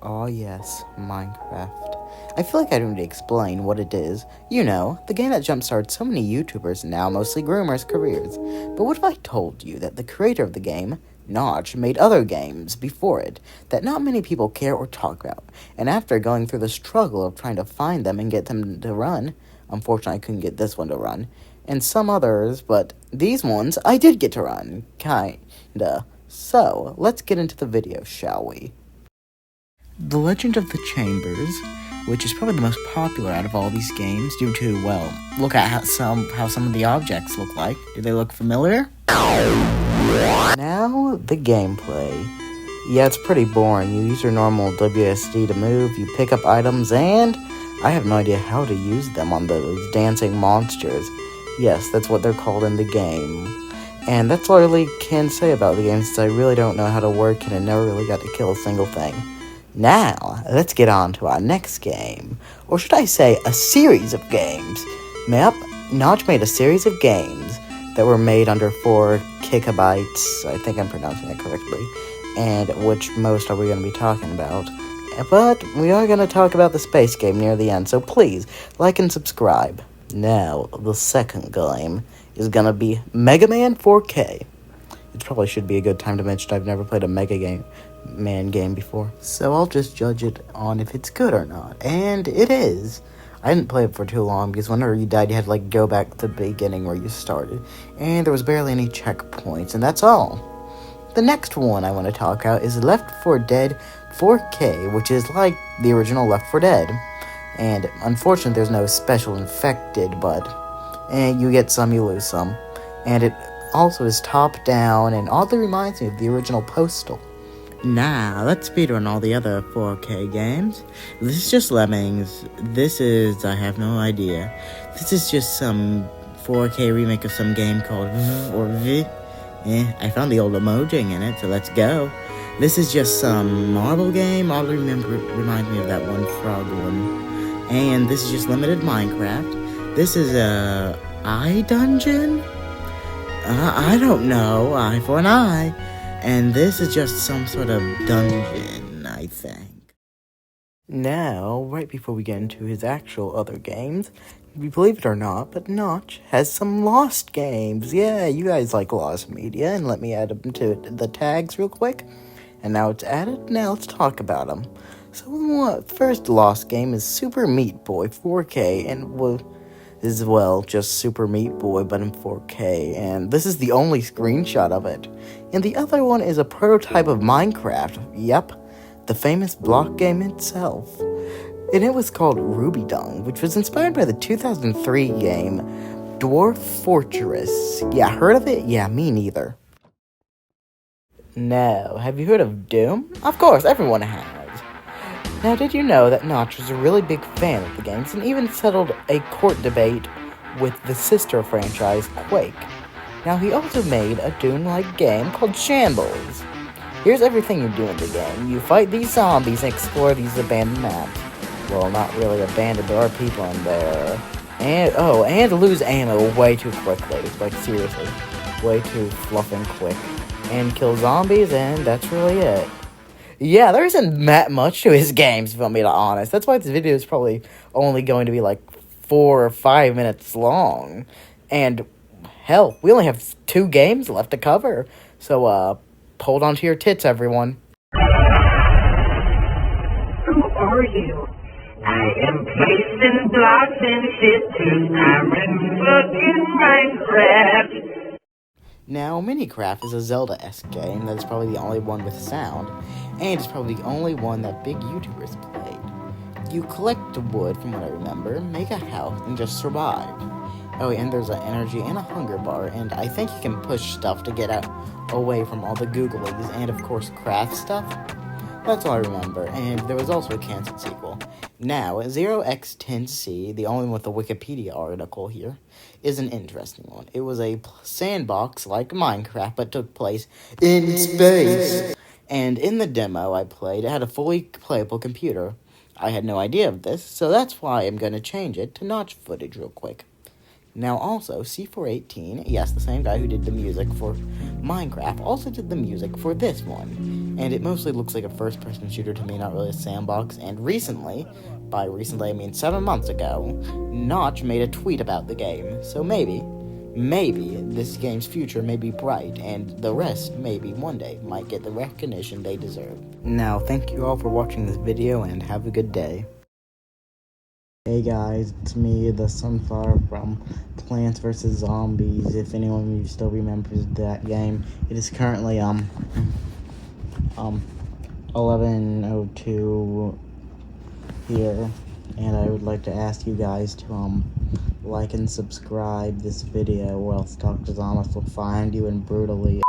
Oh yes, Minecraft. I feel like I don't need to explain what it is. You know, the game that jumpstarted so many YouTubers and now mostly groomers' careers. But what if I told you that the creator of the game, Notch, made other games before it that not many people care or talk about, and after going through the struggle of trying to find them and get them to run, unfortunately I couldn't get this one to run, and some others, but these ones I did get to run, kinda. So, let's get into the video, shall we? The Legend of the Chambers, which is probably the most popular out of all these games due to, well, look at how some of the objects look like. Do they look familiar? Now, the gameplay. Yeah, it's pretty boring. You use your normal WSD to move, you pick up items, and I have no idea how to use them on those dancing monsters. Yes, that's what they're called in the game. And that's all I really can say about the game, since I really don't know how to work and I never really got to kill a single thing. Now, let's get on to our next game. Or should I say, a series of games. Yep, Notch made a series of games that were made under 4 gigabytes, I think I'm pronouncing that correctly, and which most are we going to be talking about. But we are going to talk about the space game near the end, so please, like and subscribe. Now, the second game is going to be Mega Man 4K. It probably should be a good time to mention I've never played a Mega Man game before. So I'll just judge it on if it's good or not. And it is. I didn't play it for too long because whenever you died, you had to go back to the beginning where you started. And there was barely any checkpoints, and that's all. The next one I want to talk about is Left 4 Dead 4K, which is like the original Left 4 Dead. And unfortunately, there's no special infected, but you get some, you lose some. And it also is top-down and oddly reminds me of the original Postal. Now, let's speedrun all the other 4K games. This is just Lemmings. This is, I have no idea. This is just some 4K remake of some game called Vvvv. I found the old emojing in it, so let's go. This is just some marble game. Oddly reminds me of that one frog one. And this is just limited Minecraft. This is a eye dungeon? I don't know. Eye for an eye. And this is just some sort of dungeon, I think. Now, right before we get into his actual other games, believe it or not, but Notch has some Lost games. Yeah, you guys like Lost media, and let me add them to the tags real quick. And now it's added. Now let's talk about them. So, first Lost game is Super Meat Boy 4K, and is, well, just Super Meat Boy, but in 4K, and this is the only screenshot of it. And the other one is a prototype of Minecraft. Yep, the famous block game itself. And it was called Ruby Dung, which was inspired by the 2003 game Dwarf Fortress. Yeah, heard of it? Yeah, me neither. Now, have you heard of Doom? Of course, everyone has. Now, did you know that Notch was a really big fan of the games and even settled a court debate with the sister franchise, Quake? Now, he also made a Doom-like game called Shambles. Here's everything you do in the game. You fight these zombies and explore these abandoned maps. Well, not really abandoned, there are people in there. And lose ammo way too quickly. Like, seriously. Way too fluffing quick. And kill zombies, and that's really it. Yeah, there isn't that much to his games, if you want me to be honest. That's why this video is probably only going to be like 4 or 5 minutes long. And, hell, we only have 2 games left to cover. So, hold on to your tits, everyone. Who are you? I am placing blocks and shit too. I'm in fucking Minecraft. Now, Minicraft is a Zelda-esque game that is probably the only one with sound, and it's probably the only one that big YouTubers played. You collect wood, from what I remember, make a house, and just survive. Oh, and there's an energy and a hunger bar, and I think you can push stuff to get out away from all the googlies, and of course craft stuff. That's all I remember, and there was also a canceled sequel. Now, 0x10c, the only one with the Wikipedia article here, is an interesting one. It was a sandbox like Minecraft, but took place in space. And in the demo I played, it had a fully playable computer. I had no idea of this, so that's why I'm going to change it to Notch footage real quick. Now also, C418, yes, the same guy who did the music for Minecraft, also did the music for this one. And it mostly looks like a first-person shooter to me, not really a sandbox. And recently, by recently I mean 7 months ago, Notch made a tweet about the game. So maybe this game's future may be bright, and the rest maybe one day might get the recognition they deserve. Now, thank you all for watching this video, and have a good day. Hey guys, it's me, the Sunflower from Plants vs. Zombies, if anyone of you still remembers that game. It is currently, 11:02 here, and I would like to ask you guys to, like and subscribe this video, or else Dr. Zombus will find you and brutally